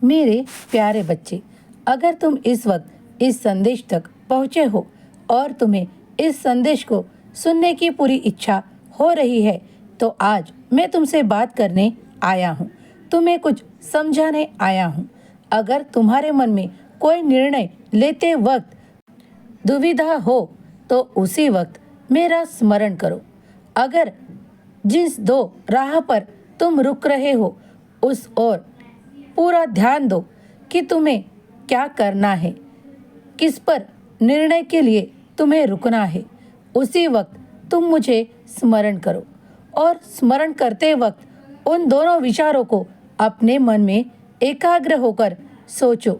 मेरे प्यारे बच्चे, अगर तुम इस वक्त इस संदेश तक पहुँचे हो और तुम्हें इस संदेश को सुनने की पूरी इच्छा हो रही है, तो आज मैं तुमसे बात करने आया हूँ, तुम्हें कुछ समझाने आया हूँ। अगर तुम्हारे मन में कोई निर्णय लेते वक्त दुविधा हो तो उसी वक्त मेरा स्मरण करो। अगर जिस दो राह पर तुम रुक रहे हो उस ओर पूरा ध्यान दो कि तुम्हें क्या करना है, किस पर निर्णय के लिए तुम्हें रुकना है। उसी वक्त तुम मुझे स्मरण करो और स्मरण करते वक्त उन दोनों विचारों को अपने मन में एकाग्र होकर सोचो।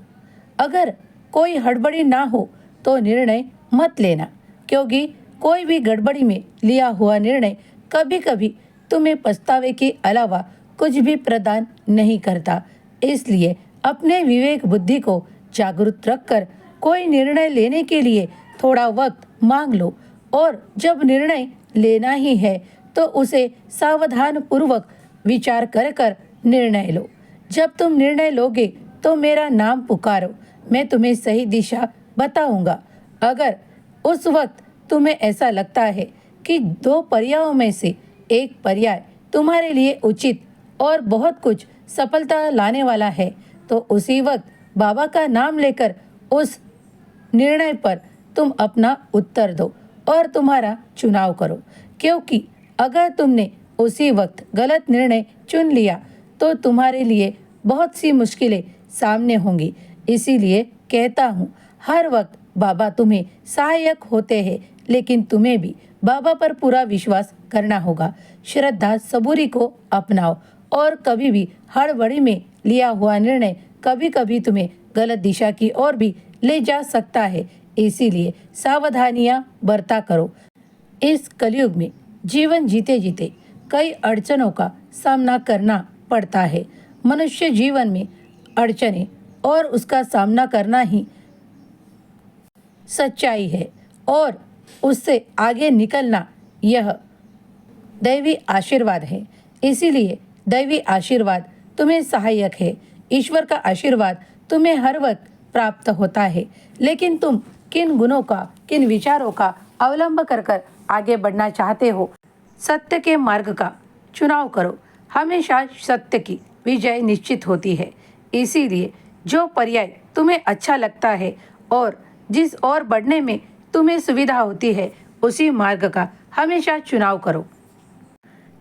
अगर कोई हड़बड़ी ना हो तो निर्णय मत लेना, क्योंकि कोई भी गड़बड़ी में लिया हुआ निर्णय कभी कभी तुम्हें पछतावे के अलावा कुछ भी प्रदान नहीं करता। इसलिए अपने विवेक बुद्धि को जागरूक रखकर कोई निर्णय लेने के लिए थोड़ा वक्त मांग लो, और जब निर्णय लेना ही है तो उसे सावधान पूर्वक विचार कर निर्णय लो। जब तुम निर्णय लोगे तो मेरा नाम पुकारो, मैं तुम्हें सही दिशा बताऊंगा। अगर उस वक्त तुम्हें ऐसा लगता है कि दो पर्यायों में से एक पर्याय तुम्हारे लिए उचित और बहुत कुछ सफलता लाने वाला है, तो उसी वक्त बाबा का नाम लेकर उस निर्णय पर तुम अपना उत्तर दो और तुम्हारा चुनाव करो। क्योंकि अगर तुमने उसी वक्त गलत निर्णय चुन लिया तो तुम्हारे लिए बहुत सी मुश्किलें सामने होंगी। इसीलिए कहता हूँ, हर वक्त बाबा तुम्हें सहायक होते हैं, लेकिन तुम्हें भी बाबा पर पूरा विश्वास करना होगा। श्रद्धा सबूरी को अपनाओ, और कभी भी हड़बड़ी में लिया हुआ निर्णय कभी कभी तुम्हें गलत दिशा की ओर भी ले जा सकता है। इसीलिए सावधानियां बरता करो। इस कलयुग में जीवन जीते जीते कई अड़चनों का सामना करना पड़ता है। मनुष्य जीवन में अड़चनें और उसका सामना करना ही सच्चाई है, और उससे आगे निकलना यह दैवी आशीर्वाद है। इसीलिए दैवी आशीर्वाद तुम्हें सहायक है। ईश्वर का आशीर्वाद तुम्हें हर वक्त प्राप्त होता है, लेकिन तुम किन गुणों का, किन विचारों का अवलंब कर आगे बढ़ना चाहते हो, सत्य के मार्ग का चुनाव करो। हमेशा सत्य की विजय निश्चित होती है। इसीलिए जो पर्याय तुम्हें अच्छा लगता है और जिस ओर बढ़ने में तुम्हें सुविधा होती है, उसी मार्ग का हमेशा चुनाव करो।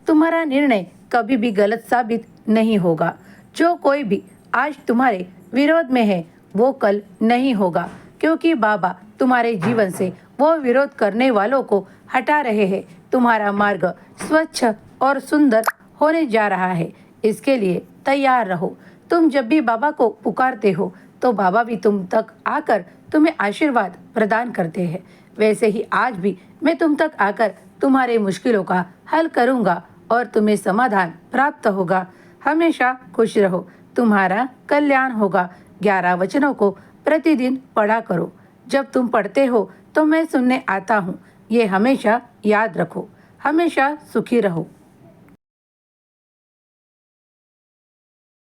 तुम्हारा निर्णय कभी भी गलत साबित नहीं होगा। जो कोई भी आज तुम्हारे विरोध में है वो कल नहीं होगा, क्योंकि बाबा तुम्हारे जीवन से वो विरोध करने वालों को हटा रहे हैं। तुम्हारा मार्ग स्वच्छ और सुंदर होने जा रहा है। इसके लिए तैयार रहो। तुम जब भी बाबा को पुकारते हो तो बाबा भी तुम तक आकर तुम्हें आशीर्वाद प्रदान करते हैं। वैसे ही आज भी मैं तुम तक आकर तुम्हारे मुश्किलों का हल करूंगा और तुम्हें समाधान प्राप्त होगा। हमेशा खुश रहो, तुम्हारा कल्याण होगा। 11 वचनों को प्रतिदिन पढ़ा करो। जब तुम पढ़ते हो तो मैं सुनने आता हूँ, ये हमेशा याद रखो। हमेशा सुखी रहो।